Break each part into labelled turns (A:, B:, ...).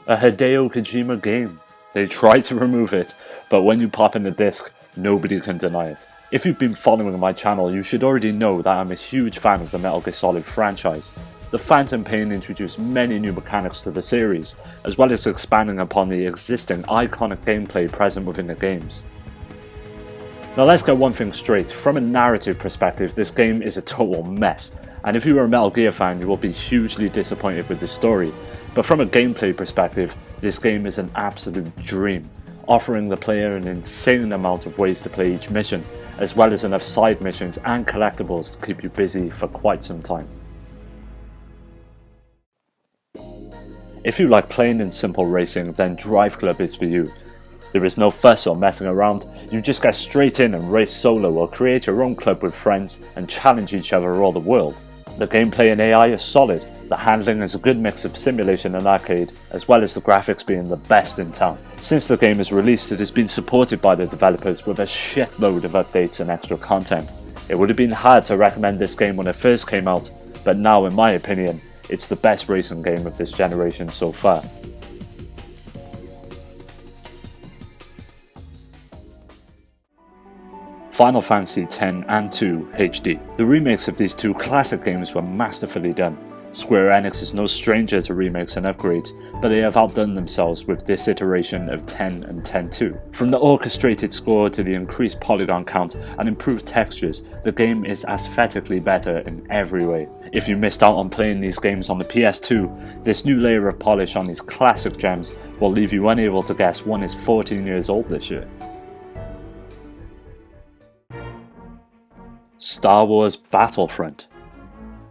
A: A Hideo Kojima game. They tried to remove it, but when you pop in the disc, nobody can deny it. If you've been following my channel, you should already know that I'm a huge fan of the Metal Gear Solid franchise. The Phantom Pain introduced many new mechanics to the series, as well as expanding upon the existing iconic gameplay present within the games. Now let's get one thing straight, from a narrative perspective this game is a total mess, and if you are a Metal Gear fan you will be hugely disappointed with the story, but from a gameplay perspective this game is an absolute dream, offering the player an insane amount of ways to play each mission, as well as enough side missions and collectibles to keep you busy for quite some time. If you like plain and simple racing, then DriveClub is for you. There is no fuss or messing around, you just get straight in and race solo or create your own club with friends and challenge each other or the world. The gameplay and AI is solid, the handling is a good mix of simulation and arcade, as well as the graphics being the best in town. Since the game is released it has been supported by the developers with a shitload of updates and extra content. It would have been hard to recommend this game when it first came out, but now in my opinion, it's the best racing game of this generation so far. Final Fantasy X and II HD. The remakes of these two classic games were masterfully done. Square Enix is no stranger to remakes and upgrades, but they have outdone themselves with this iteration of 10 and 10-2. From the orchestrated score to the increased polygon count and improved textures, the game is aesthetically better in every way. If you missed out on playing these games on the PS2, this new layer of polish on these classic gems will leave you unable to guess one is 14 years old this year. Star Wars Battlefront.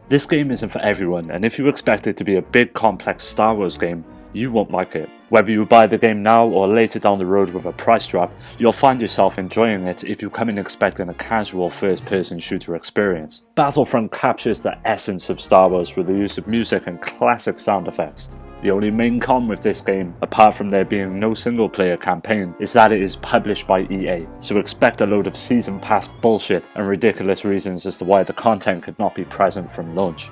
A: This game isn't for everyone, and if you expect it to be a big complex Star Wars game, you won't like it. Whether you buy the game now or later down the road with a price drop, you'll find yourself enjoying it if you come in expecting a casual first-person shooter experience. Battlefront captures the essence of Star Wars through the use of music and classic sound effects. The only main con with this game, apart from there being no single player campaign, is that it is published by EA, so expect a load of season pass bullshit and ridiculous reasons as to why the content could not be present from launch.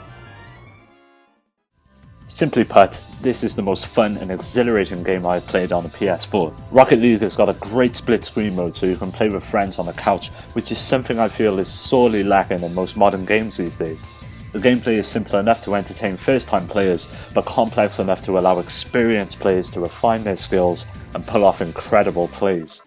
A: Simply put, this is the most fun and exhilarating game I've played on the PS4. Rocket League has got a great split screen mode so you can play with friends on the couch, which is something I feel is sorely lacking in most modern games these days. The gameplay is simple enough to entertain first-time players, but complex enough to allow experienced players to refine their skills and pull off incredible plays.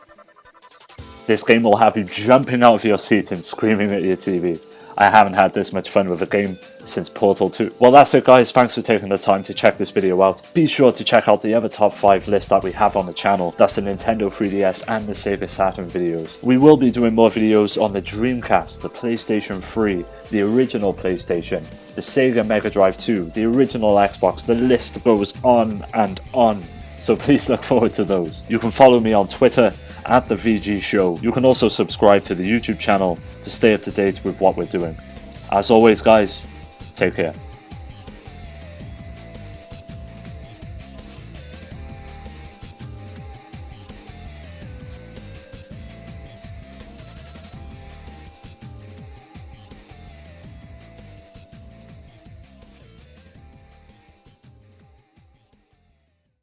A: This game will have you jumping out of your seat and screaming at your TV. I haven't had this much fun with a game since Portal 2. Well that's it guys, thanks for taking the time to check this video out. Be sure to check out the other top 5 list that we have on the channel, that's the Nintendo 3DS and the Sega Saturn videos. We will be doing more videos on the Dreamcast, the PlayStation 3, the original PlayStation, the Sega Mega Drive 2, the original Xbox, the list goes on and on. So please look forward to those. You can follow me on Twitter at the VG Show. You can also subscribe to the YouTube channel to stay up to date with what we're doing. As always guys, take care.